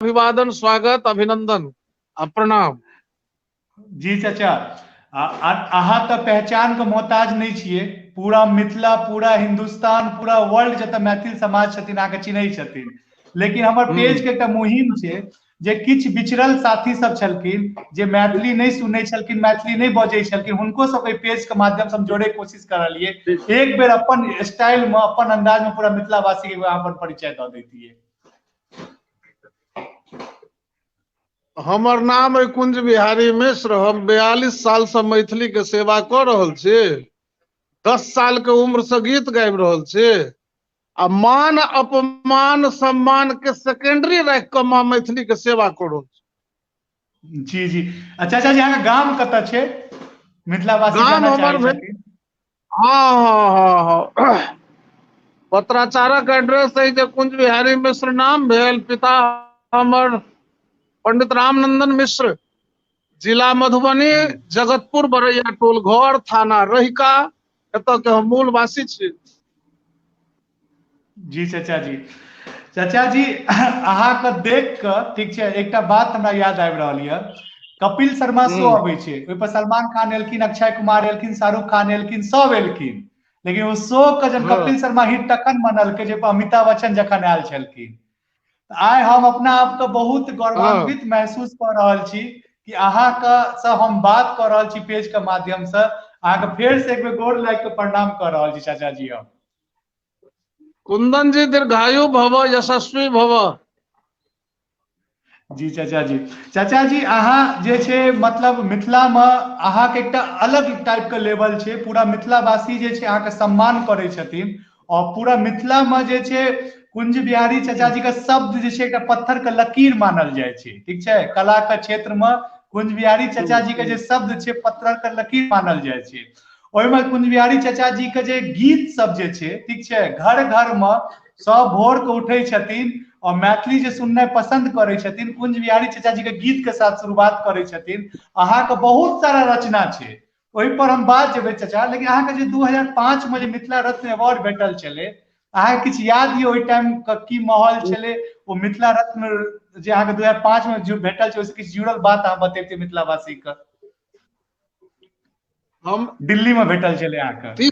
अभिवादन, स्वागत, अभिनंदन आ प्रणाम। जी चाचा, अहाँ तो पहचान के मोहताज नहीं छिए। पूरा मिथिला, पूरा हिंदुस्तान, पूरा वर्ल्ड जतऽ मैथिल समाज छथिन अहाँके चिन्है छथिन। लेकिन हमर पेज के एकटा मुहिम छै जे किछ बिछड़ल साथी सब छलखिन जे मैथिली नहीं सुनै छलखिन, मैथिली नहीं बजै छलखिन, हुनको सबके पेज के माध्यम से हम जोड़े के कोशिश करलिए। एक बेर अपन स्टाइल में, अपन अंदाज में पूरा मिथिलावासी के अपन परिचय दऽ दैतियै। हमर नाम है कुंज बिहारी मिश्र। हम 42 साल से मैथिली के सेवा कर रहल छी। 10 साल के उम्र से गीत गाबि रहल छी आ मान अपमान सम्मान के सेकेंडरी राखि कऽ मां मैथिली के सेवा कर रहल छी। जी जी। अच्छा चाचा जी, अहाँके गाम कतऽ छै? मिथिलावासी गाम जानऽ हमर चाहै भेल, छथिन। हाँ, पत्राचारक एड्रेस है जे कुंज बिहारी मिश्र नाम भेल, पिता हमर पंडित रामनंदन मिश्र, जिला मधुबनी, जगतपुर बरैया टोल, घर थाना रहिका, एतऽ के हम मूल वासी छी। जी चाचा जी। चाचा जी, अहाँके देख कऽ, ठीक छै, एकटा बात हमरा याद आबि रहल यऽ। कपिल शर्मा शो अबै छै, ओहि पर सलमान खान एलखिन, अक्षय कुमार एलखिन, शाहरुख खान एलखिन, सब एलखिन। लेकिन ओ शो के जब कपिल शर्मा हिट तखन बनलकै जब अमिताभ बच्चन जखन आयल छलखिन। आइ हम अपना आप के बहुत गौरवान्वित महसूस कऽ रहल छी कि अहाँके से हम बात कऽ रहल छी पेज के माध्यम से। अहाँके फेर से एक बेर गोर लागि कऽ प्रणाम कऽ रहल छी चाचा जी हम। कुंदन जी दीर्घायु भव, यशस्वी भव। जी चाचा जी। चाचा जी, अहाँ जे छै मतलब मिथिला में अहाँके एकटा अलग टाइप के लेवल छै। पूरा मिथिलावासी जे छै अहाँके सम्मान करै छथिन। और पूरा मिथिला में जे छै कुंज बिहारी चाचा जी के शब्द जे छै एकटा पत्थर के लकीर मानल जाइ छै, ठीक छै। कला के क्षेत्र में कुंज बिहारी चाचा जी के जे शब्द छै पत्थर के लकीर मानल जाइ छै। ओहिमे कुंज बिहारी चाचा जी के जे गीत सब जे छै, ठीक छै, घर घर में सब भोर के उठै छथिन और मैथिली जे सुननाइ पसंद करै छथिन, कुंज बिहारी चाचा जी के गीत के साथ शुरुआत करै छथिन। अहाँके बहुत सारा रचना छै, ओहि पर हम बात जेबै चाचा। लेकिन अहाँके जे 2005 में जे मिथिला रत्न अवार्ड भेटल छलै, अहाँके किछु याद यऽ ओहि टाइम के की माहौल छलै? ओ मिथिला रत्न जे अहाँके 2005 में जो भेटल छै, ओहिसे किछु जुड़ल बात अहाँ बतैबतियै मिथिलावासी के। हम दिल्ली में भेटल छलै अहाँके।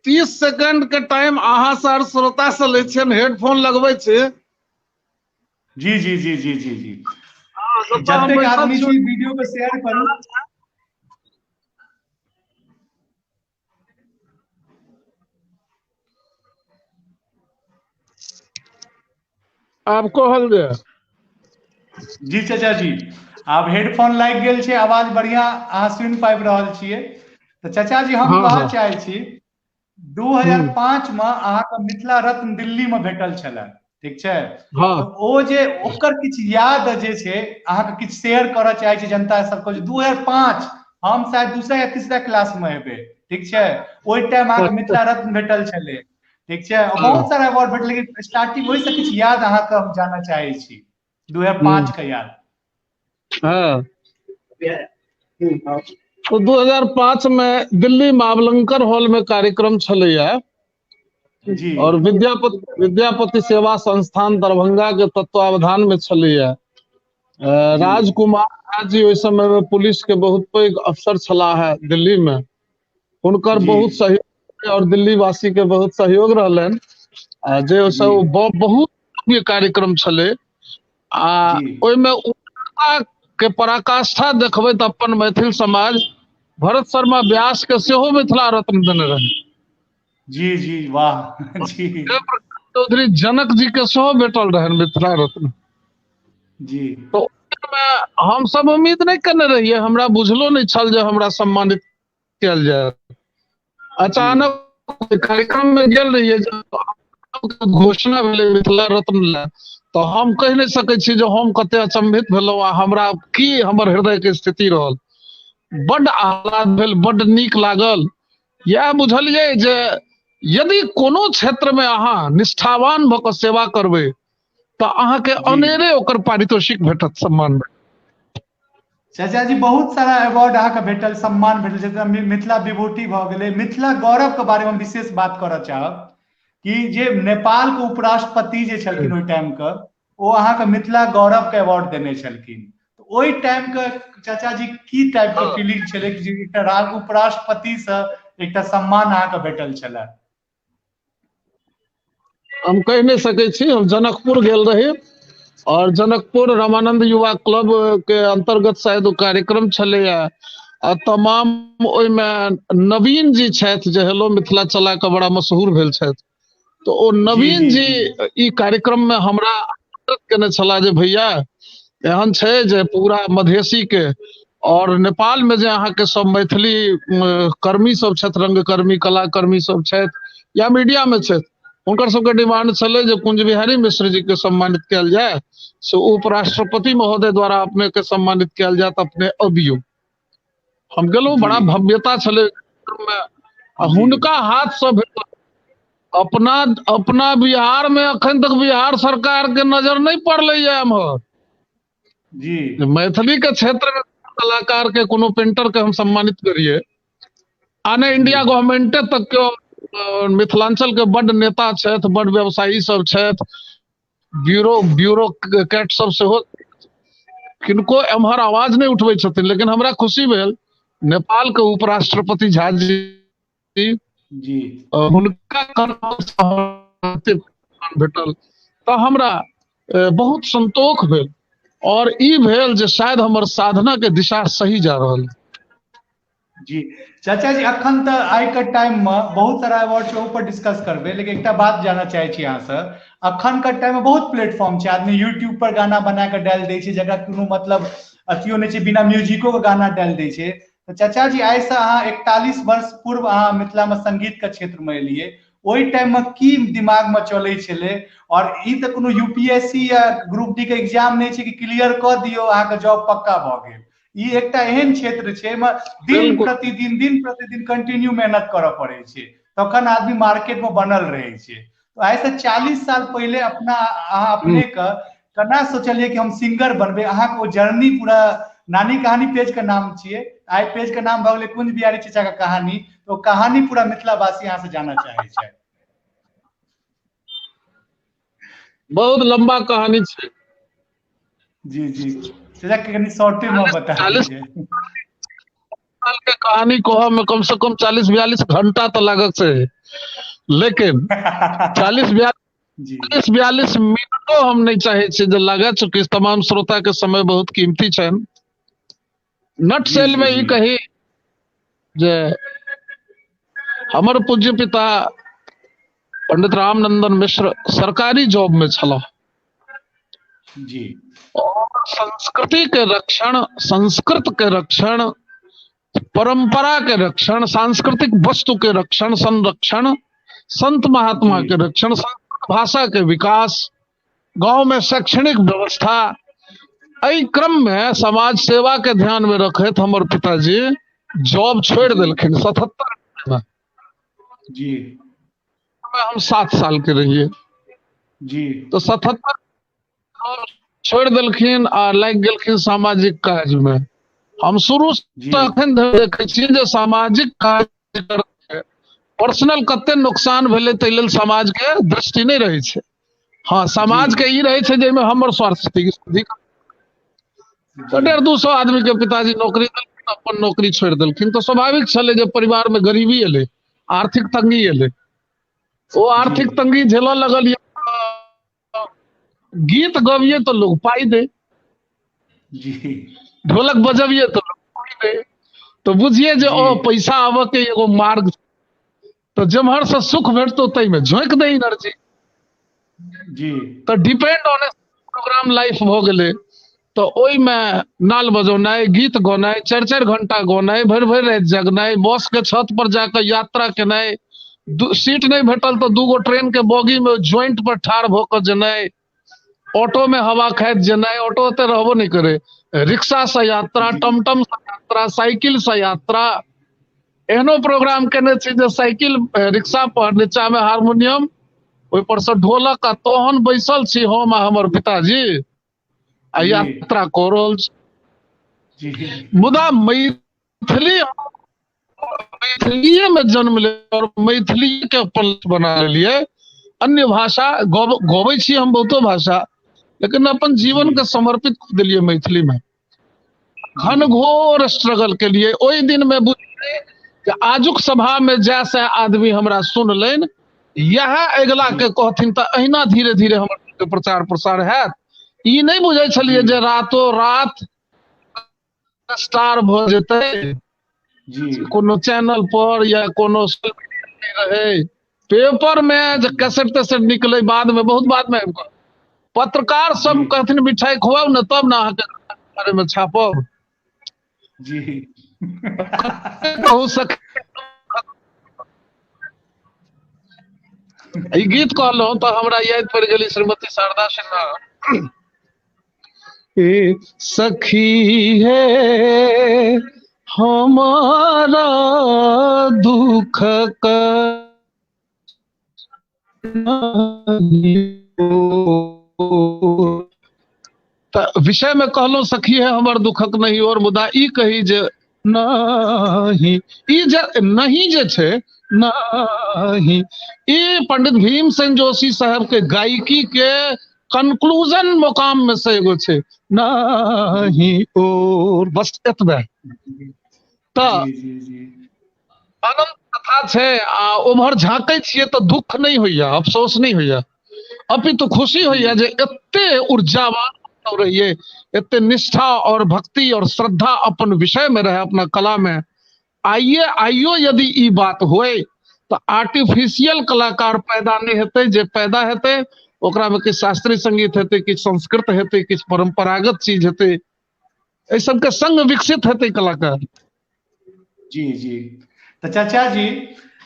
30 सेकंड के टाइम अहाँ सर श्रोता से लै छियन, हेडफोन लगबै छी। जी जी जी जी जी जी। हम जतेक बैसल आदमी छी, छी वीडियो के शेयर करू। आब कहल जाय। जी चाचा जी, आब हेडफोन लागि गेल छै, आवाज बढ़िया अहाँ सुनि पाबि रहल छियै। तऽ चाचा जी हम हाँ कहऽ हाँ। चाहै छी 2005 में अहाँके मिथिला रत्न दिल्ली में भेटल छलै, ठीक छै। हाँ। तऽ ओ जे ओकर किछु याद जे छै अहाँके किछु शेयर करऽ चाहै छी जनता सबके। 2005 हम शायद दूसरा या तीसरा क्लास में हेबै, ठीक छै। ओहि टाइम अहाँके मिथिला रत्न भेटल छलै, ठीक छै। बहुत सारा अवार्ड भेटल, लेकिन स्टार्टिंग ओहिसँ किछु याद अहाँके हम जानऽ चाहै छी, 2005 के याद। हाँ। तो 2005 में दिल्ली मावलंकर हॉल में कार्यक्रम छलैया, जी और विद्यापति सेवा संस्थान दरभंगा के तत्वावधान में छलैया। जी राजकुमार झा जी ओहि समय में पुलिस के बहुत पैघ अफसर छलाह है दिल्ली में। हुनकर जी बहुत सहयोग और दिल्ली वासी के बहुत सहयोग रहलनि। जे जी सब बहुत भव्य कार्यक्रम छलै। आ जी ओहिमे के पराकाष्ठा देखबै तऽ अपन मैथिल समाज भरत शर्मा व्यास के सेहो मिथिला रत्न देने रहे। जी जी, वाह जी चौधरी जनक जी के सेहो भेटल रहनि मिथिला रत्न। जी तो हम सब उम्मीद नहीं करने रहिए, हमरा बुझलो नहीं छल जे हमरा सम्मानित कयल जाय। जी अचानक कार्यक्रम में गेल रहिए, घोषणा भेलै मिथिला रत्न ले, तो हम कहि नहीं सकै छी जे हम कते अचंभित भेलहुँ आ हमरा की हमर हृदय के स्थिति रहल। बड्ड आह्लाद भेल, बड्ड नीक लागल। यह बुझलियै जे यदि कोनो क्षेत्र में अहाँ निष्ठावान भऽ कऽ सेवा करबै तऽ अहाँके जी अनेरे ओकर पारितोषिक भेटत, सम्मान भेटत। चाचा जी, बहुत सारा अवार्ड अहाँके भेटल, सम्मान भेटल, जैसे मिथिला विभूति भऽ गेलै। मिथिला गौरव के बारे में हम विशेष बात करऽ चाहब कि जे नेपाल के उपराष्ट्रपति जे छलखिन ओहि टाइम के, ओ अहाँ के मिथिला गौरव के अवार्ड देने छलखिन। तो ओहि टाइम के चाचा जी की टाइप के फीलिंग छलै कि जे एकटा उपराष्ट्रपति से एकटा सम्मान अहाँ के भेटल छलै? हम कह नहीं सकै छी। हम जनकपुर गेल रही और जनकपुर रामानंद युवा क्लब के अंतर्गत शायद ओ कार्यक्रम छलैया आ तमाम ओहिमे नवीन जी छथि जे हेलो मिथिला चला के बड़ा मशहूर भेल छथि। तो ओ जी नवीन जी जी जी ई कार्यक्रम में हमरा आमंत्रित केने छला जे भैया एहन छै जे पूरा मधेसी के और नेपाल में जे अहाँ के सब मैथिली कर्मी सब छथि, रंगकर्मी कलाकर्मी सब छथि या मीडिया में छथि, हुनकर सबके डिमांड छलै जे कुंज बिहारी मिश्र जी के सम्मानित कयल जाय, से उपराष्ट्रपति महोदय द्वारा अपने के सम्मानित कयल जाय, अपने अबियौ। हम गेलहुँ, जी बड़ा भव्यता छलै में आ जी हुनका हाथ से भेटल। अपना अपना बिहार में अखन तक बिहार सरकार के नजर नहीं पड़लै एम्हर जी मैथिली के क्षेत्र में कलाकार के कोनो पेंटर के हम सम्मानित करिए। आने इंडिया जी गवर्नमेंटे तक के मिथिलांचल के बड़ नेता छथि, बड़ व्यवसायी सब छथि, ब्यूरोक्रेट सब सेहो, किनको एम्हर आवाज नहीं उठबै छथिन। लेकिन हमरा खुशी भेल नेपाल के उपराष्ट्रपति झा जी जी हुनका भेटल तऽ हमरा बहुत संतोष भेल और ई भेल जे शायद हमर साधना के दिशा सही जा रहल। जी चाचा जी, अखन तऽ आइ के टाइम में बहुत सारा अवार्ड छै, ऊपर डिस्कस करबे, लेकिन एकटा बात जानना चाहे छी अहाँ से। अखन के टाइम में बहुत प्लेटफॉर्म छै, आदमी यूट्यूब पर गाना बना के डाल दै छै, जकरा कोनो मतलब अथियो नहीं छै, बिना म्यूजिको के गाना डाल दै छै। तो चाचा जी, आइ से अहाँ 41 वर्ष पूर्व अहाँ मिथिला में संगीत के क्षेत्र में एलिए, ओहि टाइम में की दिमाग में चलै छलै? और ई तऽ कोनो यूपीएससी या ग्रुप डी के एग्जाम नहीं छै कि क्लियर कऽ दियौ अहाँ के जॉब पक्का भऽ गेल। ई एकटा एहन क्षेत्र छै में दिन प्रतिदिन कंटिन्यू मेहनत करऽ पड़े छै, तखन आदमी मार्केट में बनल रहे छै। तो आइ से 40 साल पहले अपने के केना सोचलिए कि हम सिंगर बनबे? अहाँ के ओ जर्नी पूरा नानी कहानी पेज के नाम छिए, आइ पेज के नाम भऽ गेलै कुंज बिहारी चचा के कहानी। तो कहानी पूरा मिथिलावासी अहाँ से जानना चाहे छै। बहुत लंबा कहानी छै। जी जी चचा, कनी शॉर्टे में बता 40 दीजिए। साल के कहानी कहऽ में कम से कम 40-42 घंटा तो लागत छै, लेकिन 40-42 मिनटों हम नहीं चाहे छी जे लागे, चूंकि तमाम श्रोता के समय बहुत कीमती छन। नट जी सेल जी में ई जी कही जे हमर पूज्य पिता पंडित रामनंदन मिश्र सरकारी जॉब में छला जी और संस्कृति के रक्षण, संस्कृत के रक्षण, परंपरा के रक्षण, सांस्कृतिक वस्तु के रक्षण संरक्षण, संत महात्मा जी के रक्षण, संस्कृत भाषा के विकास, गांव में शैक्षणिक व्यवस्था, एहि क्रम में समाज सेवा के ध्यान में रखैत हमर पिताजी जॉब छोड़ जी देलखिन 77 में। जी हम 7 साल के रहिए जी तो 77 छोड़ देलखिन आ लग गेलखिन सामाजिक काज में। हम शुरू जी से अखन देखै छी जे सामाजिक काज करके पर्सनल कते नुकसान भेलै ताहि लेल समाज के दृष्टि नहीं रहे छै। हाँ, जी समाज के ई रहे छै जे हमर स्वार्थ तो जी 150-200 आदमी के पिताजी नौकरी देलखिन, अपन नौकरी छोड़ देलखिन। तो स्वाभाविक छलै जे परिवार में गरीबी एलै, आर्थिक तंगी एलै। वो जी आर्थिक तंगी झेलऽ लगल, गीत गबिए तो लोग पाई दे, जी ढोलक बजबिए तो लोग पाई दे, तो बुझिए जे जी ओ पैसा आबऽ के एगो मार्ग। तो जम्हर से सुख भेटतो तई में झोंक दे एनर्जी। जी तो डिपेंड ऑन प्रोग्राम लाइफ भ गेलै। तो ओई में नाल बजौनाई, गीत गौनाई, 4-4 घंटा गौनाई, भरि राति जगनाई, बस के छत पर जाकर यात्रा केनाई, सीट नहीं भेटल तो 2 गो ट्रेन के बॉगी में ज्वाइंट पर ठाड़ भऽ कऽ जेनाई, ऑटो में हवा खाइत जेनाई, ऑटो ते रहबो नहीं करे, रिक्शा से यात्रा, जी टमटम से यात्रा, साइकिल से यात्रा। एहनो प्रोग्राम केने छी जे साइकिल रिक्शा पर नीचा में हारमोनियम, ओहि पर से ढोलक, आ तोहन बैसल छी हम आ हमर पिताजी आ जी यात्रा कऽ रहल छी। जी मुदा मैथिली मैथिलीए में जन्म ले और मैथिली के अपन बना लिए। अन्य भाषा गबै छी हम बहुतो भाषा, लेकिन अपन जीवन के समर्पित कर दिलिए मैथिली में, घनघोर स्ट्रगल के लिए। ओहि दिन में बुझलिए कि आजुक सभा में जैसे आदमी हमरा सुन लेन, यह अगला के कहथिन तो अहिना धीरे धीरे हमर प्रचार प्रसार हैत। ई नहीं बुझे छलिए जे रातों रात स्टार भ जेतै कोनो चैनल पर या कोनो रहे। पेपर में जे कैसेट तैसेट निकले बाद में, बहुत बाद में पत्रकार सब कहथिन मिठाई खुआओ न तब ना अहाँके बारे में छापब। जी कहू सक ई गीत कहलहुं तो हमरा याद पड़ गेली श्रीमती शारदा सिन्हा। ए सखी है हमारा दुख का विषय में कहलो सखी है हमर दुखक नहीं और मुदा ई कही जे नहीं, ई जे नहीं जे छे नहीं, ई पंडित भीमसेन जोशी साहब के गायकी के कंक्लूजन मुकाम में से एगो छे नहीं और बस एतबे। तो अनंत कथा छे आ उम्हर झांकै छियै तो दुख नहीं होइया, अफसोस नहीं होइया, अपितु खुशी होइया जे एते ऊर्जावान रहिए, एते निष्ठा और भक्ति और श्रद्धा अपन विषय में रहे, अपना कला में। आइयो यदि ई बात होए तो आर्टिफिशियल कलाकार पैदा नहीं हेते, जे पैदा हेते ओकरा में किछ शास्त्रीय संगीत हेते, किछ संस्कृत हेते, किछ परंपरागत चीज हेते, ए सब के संग विकसित हेते कलाकार। जी जी। तो चाचा जी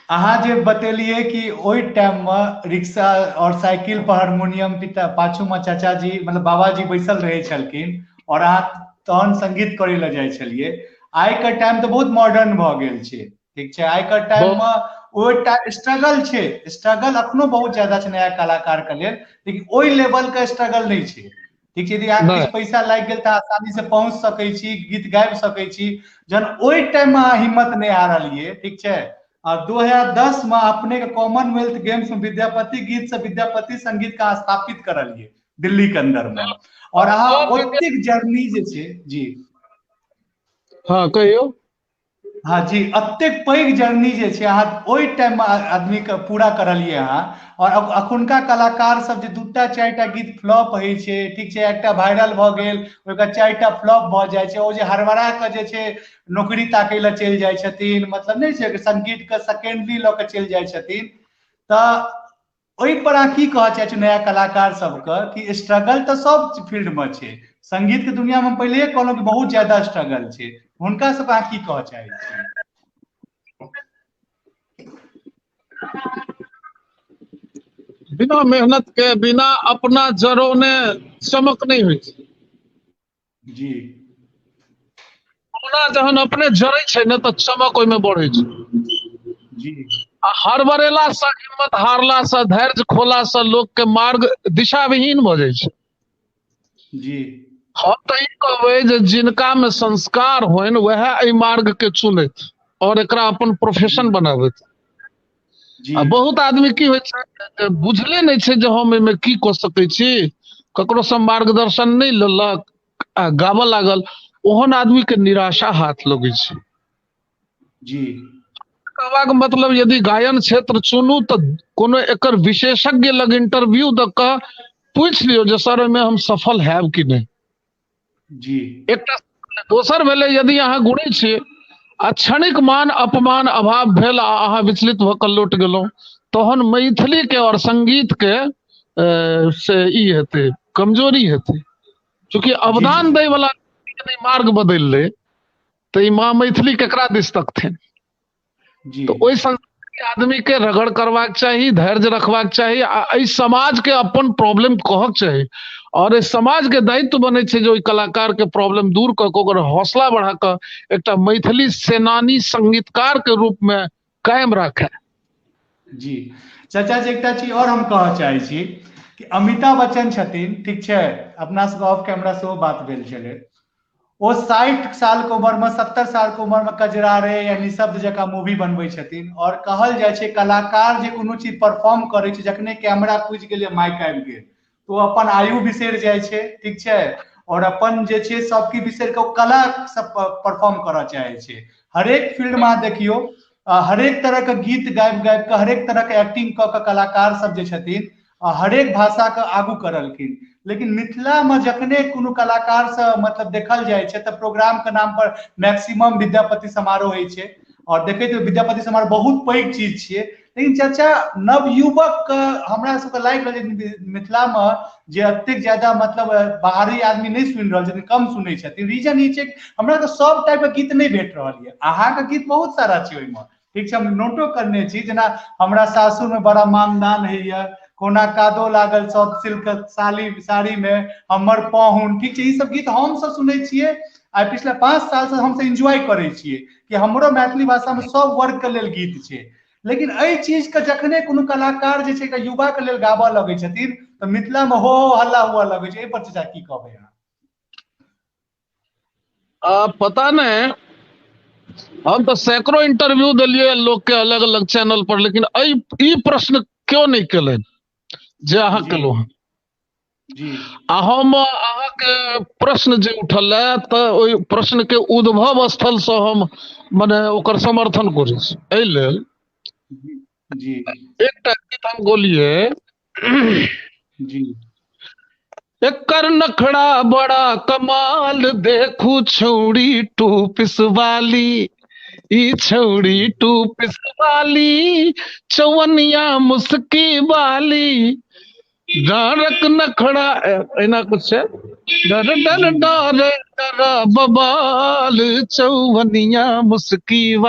अहाँ जे बतेलिए कि ओई टाइम में रिक्शा और साइकिल पर हारमोनियम पिता पाछू में चाचा जी मतलब बाबा जी बैसल रहे छलखिन और अहाँ तहन संगीत करे ल जाय छलिए। आइ के टाइम तो बहुत मॉडर्न भ गेल छै, ठीक छै। आइ के टाइम में ओई स्ट्रगल छै, स्ट्रगल अखनो बहुत ज्यादा छै नया कलाकार के लेल, लेकिन ओई लेवल के स्ट्रगल नहीं छै, ठीक छै। यदि अहाँ किछ पैसा लाग गेल त आसानी से पहुंच सकै छी, गीत गाबि सकै छी। जन ओई टाइम में हिम्मत नहीं हारलिए, ठीक छै। और 2010 में अपने के कॉमनवेल्थ गेम्स में विद्यापति गीत से विद्यापति संगीत का स्थापित करलिए दिल्ली के अंदर में। और अहाँ ओतेक जर्नी जे छै जी हाँ कहियो। हाँ जी, अतेक पैघ जर्नी जे छै अहाँ ओई टाइम में आदमी के पूरा करलिए अहाँ। और अखुनका कलाकार सब जे दूटा चारिटा गीत फ्लॉप होइ छै, ठीक छै, एकटा वायरल भ गेल ओकरा चारिटा फ्लॉप भ जाय छै, ओ जे हरबड़ा के जे छै नौकरी ताकै ल चलि जाइ छथिन, मतलब नहीं छै संगीत के सेकेंडरी ल के चलि जाइ छथिन। त ओई पर अहाँ की कहऽ चाहै छी नया कलाकार सबके कि स्ट्रगल तो सब फील्ड में छै, संगीत के दुनिया में पहले कहलहुं कि बहुत ज्यादा स्ट्रगल छै, हुनका सब अहाँ की कहऽ चाहै छी? बिना मेहनत के, बिना अपना जड़ों ने चमक नहीं हुई जी। अपना जहन अपने जड़ै छै ने तो चमक ओई में बढ़ै छै जी। हड़बड़ेला से, हिम्मत हारला से, धैर्य खोला से लोग के मार्ग दिशा विहीन भ जाय छै। जी हम तो ई कहबै जे जिनका में संस्कार होइन वह एहि मार्ग के चुनैत और एकरा अपन प्रोफेशन बनाबैत। आ बहुत आदमी की होइ छै बुझले नहीं छै जे हम एहिमे की कऽ सकै छी, ककरो से मार्गदर्शन नहीं लेलक आ गाबऽ लागल, ओहन आदमी के निराशा हाथ लगै छै। जी कहबाक मतलब यदि गायन क्षेत्र चुनू तो कोनो एकर विशेषज्ञ लग इंटरव्यू द के पूछ लियो जे सर में हम सफल हैब कि नहीं। जी एकटा दोसर भेलै यदि अहाँ गुणी छी आ क्षणिक मान अपमान अभाव भेल आ अहाँ विचलित भऽ कऽ लौट गेलहुँ, तहन मैथिली के और संगीत के से ई हेतै कमजोरी हेतै। चूंकि अवदान दै वाला यदि मार्ग बदलि ले तो ई माँ मैथिली केकरा दिस तकथिन। तो ओई संस्कृति आदमी के रगड़ करबाक चाही, धैर्य रखबाक चाही आ एहि समाज के अपन प्रॉब्लम कहक चाही। और इस समाज के दायित्व बने छै जो कलाकार के प्रॉब्लम दूर क के ओकर हौसला बढ़ा क एकटा मैथिली सेनानी संगीतकार के रूप में कायम राखे। जी चाचा जी एकटा चीज और हम कहऽ चाहै छी कि अमिताभ बच्चन छथिन, ठीक छै, अपना सबके ऑफ कैमरा सेहो बात भेल छलै, ओ 60 साल के उम्र में 70 साल के उम्र में कजरारे या निशब्द जकाँ मूवी बनबै छथिन। और कहल जाइ छै कलाकार जे कोनो चीज परफॉर्म करै छै जखने कैमरा खुजि गेल या माइक आबि गेल तो अपन आयु बिसरि जाइ छै, ठीक छै, और अपन जे छै सबके बिसरि के कला सब परफॉर्म करऽ चाहे छै। हरेक फील्ड में देखियो हरेक तरह के गीत गाबि गाबि के, हरेक तरह के एक्टिंग क के कलाकार सब जे छथिन हरेक भाषा के आगू करलखिन। लेकिन मिथिला में जखने कोनो कलाकार से मतलब देखल जाइ छै तऽ प्रोग्राम के नाम पर मैक्सिमम विद्यापति समारोह होइ छै, और देखे तो विद्यापति समारोह बहुत पैघ चीज छियै। लेकिन चाचा नवयुवक के हमरा सबके लागि रहल छै मिथिला में जे एतेक ज्यादा मतलब बाहरी आदमी नहीं सुनि रहल छथिन, कम सुनै छथिन। रीजन ई छै हमरा के सब टाइप के गीत नहीं भेट रहल है। अहाँ के गीत बहुत सारा छै ओइमे, ठीक छै, हम नोटो करने छी, जेना हमरा सासुर में बड़ा मानदान होइया, कोना कादो लागल सब सिल्क साड़ी में हमर पाहुन, ठीक छै, ई सब गीत हम सब सुनै छियै आ पिछला 5 साल से हम सब एंजॉय करै छियै कि हमरो मैथिली भाषा में सब वर्ग के लेल गीत छै। लेकिन एहि चीज के जखने कोनो कलाकार जे छै युवा के लेल गाबऽ लगै छथिन तऽ मिथिला में हो हल्ला हुआ लगै छै। एहि पर चाचा की कहबै अहाँ? पता नहीं, हम तो सैकड़ों इंटरव्यू दिलिए लोग के अलग अलग चैनल पर, लेकिन ई प्रश्न क्यों नहीं केलन जे अहाँ केलहुँ हँ। हम अहाँ के प्रश्न जे उठल है तऽ ओहि प्रश्न के उद्भव स्थल से हम माने ओकर समर्थन करै छी। एहि लेल एकटा गीत हम गोलिए जी, एकर नखड़ा बड़ा कमाल, देखू छौड़ी टूपिस वाली, ई छौड़ी टूपिस वाली, चौवनिया मुस्की वाली, डारक नखड़ा एना कुछ है, डर डर डर डर बबाल, चौवनिया मुस्की वाली।